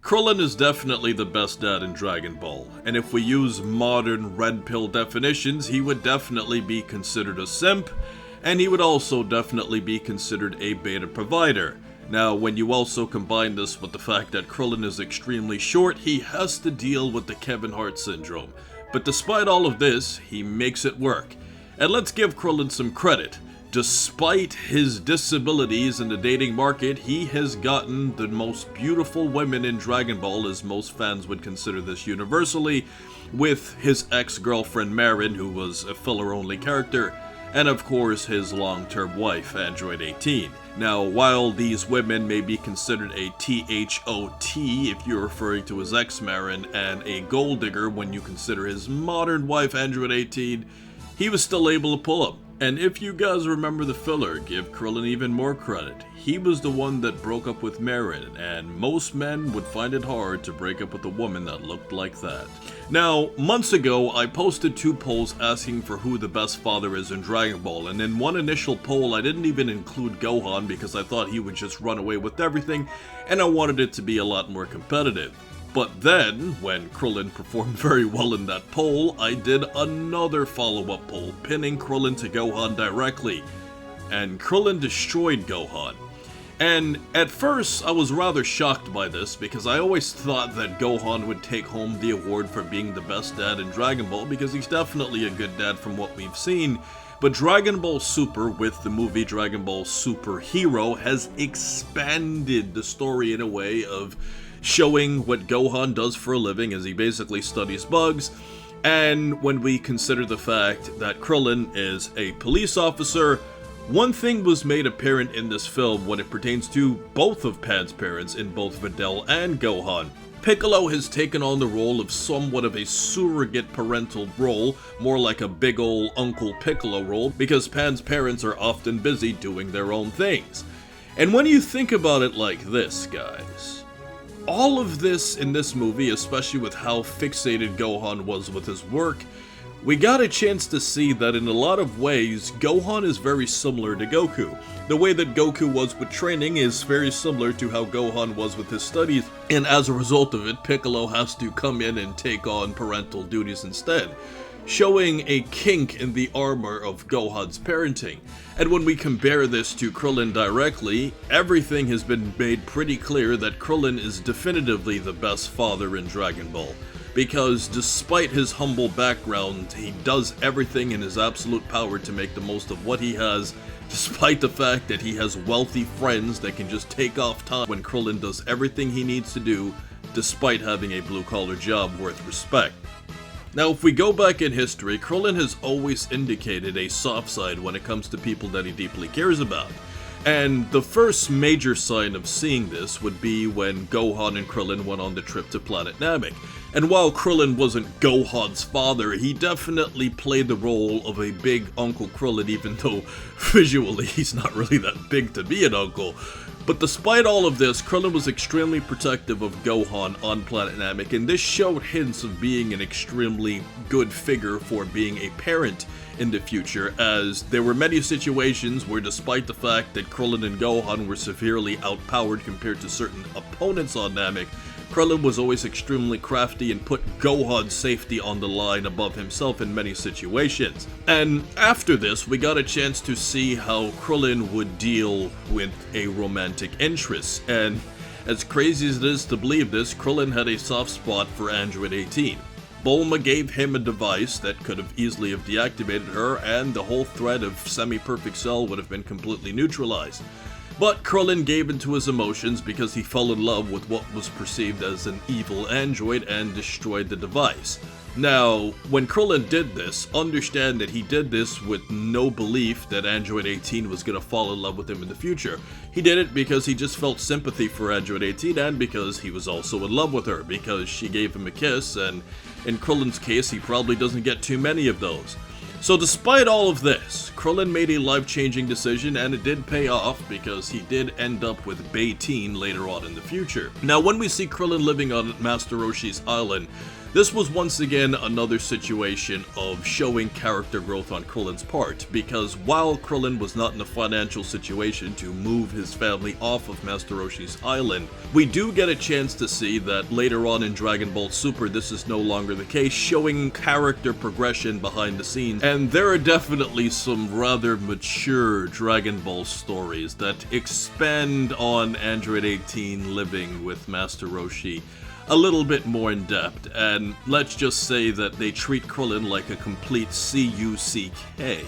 Krillin is definitely the best dad in Dragon Ball, and if we use modern red pill definitions, he would definitely be considered a simp, and he would also definitely be considered a beta provider. Now, when you also combine this with the fact that Krillin is extremely short, he has to deal with the Kevin Hart syndrome. But despite all of this, he makes it work. And let's give Krillin some credit. Despite his disabilities in the dating market, he has gotten the most beautiful women in Dragon Ball, as most fans would consider this universally, with his ex-girlfriend Maron, who was a filler-only character, and of course his long-term wife, Android 18. Now, while these women may be considered a THOT if you're referring to his ex Maron, and a gold digger when you consider his modern wife, Android 18, he was still able to pull him. And if you guys remember the filler, give Krillin even more credit. He was the one that broke up with Maron, and most men would find it hard to break up with a woman that looked like that. Now, months ago, I posted 2 polls asking for who the best father is in Dragon Ball, and in one initial poll, I didn't even include Gohan because I thought he would just run away with everything, and I wanted it to be a lot more competitive. But then, when Krillin performed very well in that poll, I did another follow-up poll, pinning Krillin to Gohan directly. And Krillin destroyed Gohan. And at first, I was rather shocked by this, because I always thought that Gohan would take home the award for being the best dad in Dragon Ball, because he's definitely a good dad from what we've seen. But Dragon Ball Super, with the movie Dragon Ball Super Hero, has expanded the story in a way of showing what Gohan does for a living, as he basically studies bugs, and when we consider the fact that Krillin is a police officer, one thing was made apparent in this film when it pertains to both of Pan's parents in both Videl and Gohan. Piccolo has taken on the role of somewhat of a surrogate parental role, more like a big ol' Uncle Piccolo role, because Pan's parents are often busy doing their own things. And when you think about it like this, guys, all of this in this movie, especially with how fixated Gohan was with his work, we got a chance to see that in a lot of ways, Gohan is very similar to Goku. The way that Goku was with training is very similar to how Gohan was with his studies, and as a result of it, Piccolo has to come in and take on parental duties instead, showing a kink in the armor of Gohan's parenting. And when we compare this to Krillin directly, everything has been made pretty clear that Krillin is definitively the best father in Dragon Ball. Because despite his humble background, he does everything in his absolute power to make the most of what he has, despite the fact that he has wealthy friends that can just take off time when Krillin does everything he needs to do, despite having a blue-collar job worth respect. Now, if we go back in history, Krillin has always indicated a soft side when it comes to people that he deeply cares about. And the first major sign of seeing this would be when Gohan and Krillin went on the trip to Planet Namek. And while Krillin wasn't Gohan's father, he definitely played the role of a big Uncle Krillin, even though visually he's not really that big to be an uncle. But despite all of this, Krillin was extremely protective of Gohan on Planet Namek, and this showed hints of being an extremely good figure for being a parent in the future, as there were many situations where, despite the fact that Krillin and Gohan were severely outpowered compared to certain opponents on Namek, Krillin was always extremely crafty and put Gohan's safety on the line above himself in many situations. And after this, we got a chance to see how Krillin would deal with a romantic interest. And as crazy as it is to believe this, Krillin had a soft spot for Android 18. Bulma gave him a device that could have easily have deactivated her, and the whole threat of semi-perfect cell would have been completely neutralized. But Krillin gave into his emotions because he fell in love with what was perceived as an evil android and destroyed the device. Now, when Krillin did this, understand that he did this with no belief that Android 18 was going to fall in love with him in the future. He did it because he just felt sympathy for Android 18, and because he was also in love with her, because she gave him a kiss, and in Krillin's case, he probably doesn't get too many of those. So despite all of this, Krillin made a life-changing decision, and it did pay off because he did end up with Bay-Teen later on in the future. Now, when we see Krillin living on Master Roshi's island, This was once again another situation of showing character growth on Krillin's part, because while Krillin was not in a financial situation to move his family off of Master Roshi's island, we do get a chance to see that later on in Dragon Ball Super this is no longer the case, showing character progression behind the scenes, and there are definitely some rather mature Dragon Ball stories that expand on Android 18 living with Master Roshi a little bit more in depth, and let's just say that they treat Krillin like a complete CUCK.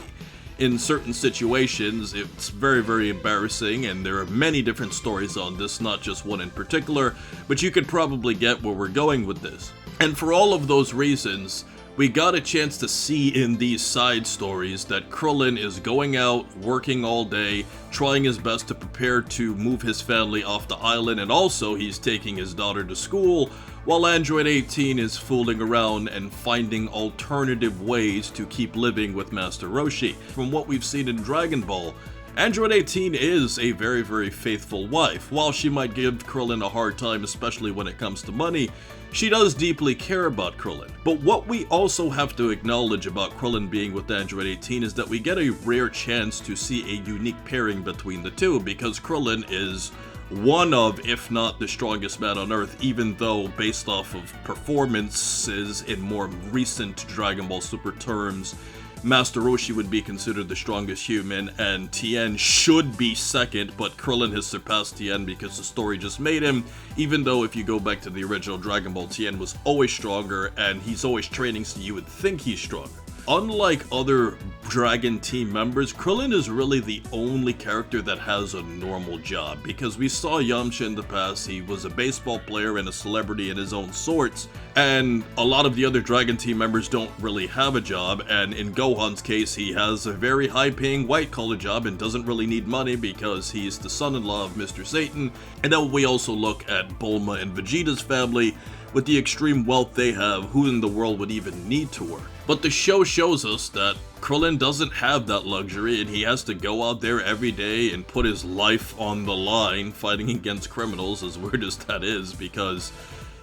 In certain situations, it's very, very embarrassing, and there are many different stories on this, not just one in particular, but you could probably get where we're going with this. And for all of those reasons, we got a chance to see in these side stories that Krillin is going out, working all day, trying his best to prepare to move his family off the island, and also he's taking his daughter to school, while Android 18 is fooling around and finding alternative ways to keep living with Master Roshi. From what we've seen in Dragon Ball, Android 18 is a very, very faithful wife. While she might give Krillin a hard time, especially when it comes to money, she does deeply care about Krillin. But what we also have to acknowledge about Krillin being with Android 18 is that we get a rare chance to see a unique pairing between the two, because Krillin is one of, if not the strongest man on Earth, even though based off of performances in more recent Dragon Ball Super terms, Master Roshi would be considered the strongest human, and Tien should be second, but Krillin has surpassed Tien because the story just made him, even though if you go back to the original Dragon Ball, Tien was always stronger, and he's always training, so you would think he's stronger. Unlike other Dragon team members, Krillin is really the only character that has a normal job, because we saw Yamcha in the past. He was a baseball player and a celebrity in his own sorts, and a lot of the other Dragon team members don't really have a job, and in Gohan's case, he has a very high-paying white-collar job and doesn't really need money because he's the son-in-law of Mr. Satan. And then we also look at Bulma and Vegeta's family. With the extreme wealth they have, who in the world would even need to work? But the show shows us that Krillin doesn't have that luxury, and he has to go out there every day and put his life on the line fighting against criminals, as weird as that is, because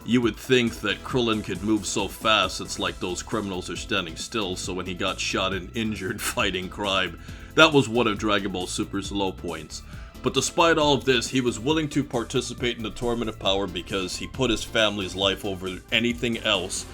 you would think that Krillin could move so fast it's like those criminals are standing still, so when he got shot and injured fighting crime, that was one of Dragon Ball Super's low points. But despite all of this, he was willing to participate in the Tournament of Power because he put his family's life over anything else.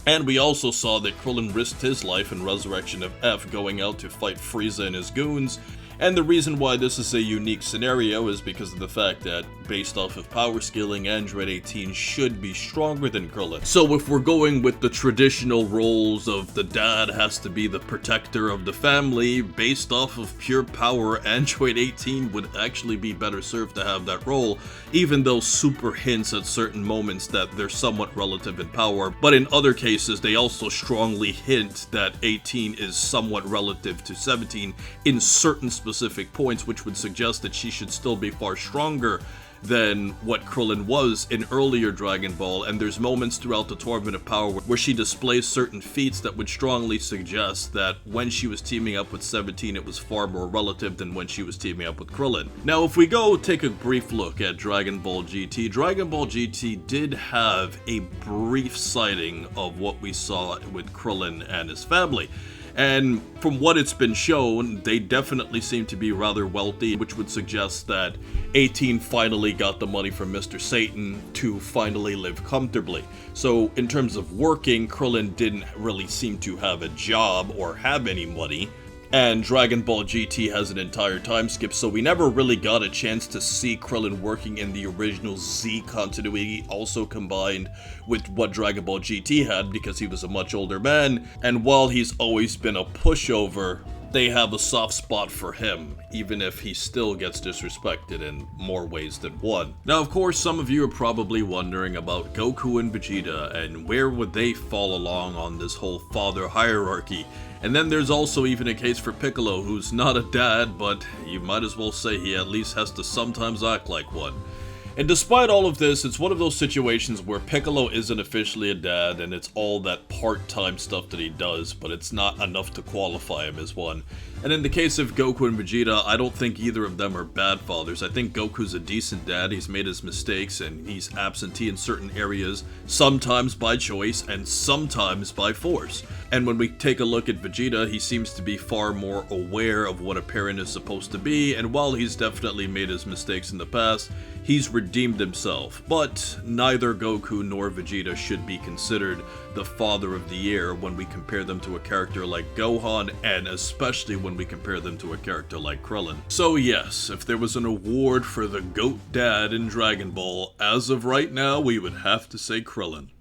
And we also saw that Krillin risked his life in Resurrection of F, going out to fight Frieza and his goons. And the reason why this is a unique scenario is because of the fact that, based off of power scaling, Android 18 should be stronger than Krillin. So if we're going with the traditional roles of the dad has to be the protector of the family, based off of pure power, Android 18 would actually be better served to have that role, even though Super hints at certain moments that they're somewhat relative in power, but in other cases they also strongly hint that 18 is somewhat relative to 17 in certain specific points, which would suggest that she should still be far stronger than what Krillin was in earlier Dragon Ball, and there's moments throughout the Tournament of Power where she displays certain feats that would strongly suggest that when she was teaming up with 17 it was far more relative than when she was teaming up with Krillin. Now if we go take a brief look at Dragon Ball GT, Dragon Ball GT did have a brief sighting of what we saw with Krillin and his family. And from what it's been shown, they definitely seem to be rather wealthy, which would suggest that 18 finally got the money from Mr. Satan to finally live comfortably. So in terms of working, Krillin didn't really seem to have a job or have any money. And Dragon Ball GT has an entire time skip, so we never really got a chance to see Krillin working in the original Z continuity, also combined with what Dragon Ball GT had, because he was a much older man, and while he's always been a pushover, they have a soft spot for him, even if he still gets disrespected in more ways than one. Now, of course, some of you are probably wondering about Goku and Vegeta, and where would they fall along on this whole father hierarchy? And then there's also even a case for Piccolo, who's not a dad, but you might as well say he at least has to sometimes act like one. And despite all of this, it's one of those situations where Piccolo isn't officially a dad, and it's all that part-time stuff that he does, but it's not enough to qualify him as one. And in the case of Goku and Vegeta, I don't think either of them are bad fathers. I think Goku's a decent dad, he's made his mistakes, and he's absentee in certain areas, sometimes by choice and sometimes by force. And when we take a look at Vegeta, he seems to be far more aware of what a parent is supposed to be, and while he's definitely made his mistakes in the past, he's redeemed himself. But neither Goku nor Vegeta should be considered the father of the year when we compare them to a character like Gohan, and especially when we compare them to a character like Krillin. So yes, if there was an award for the GOAT dad in Dragon Ball, as of right now, we would have to say Krillin.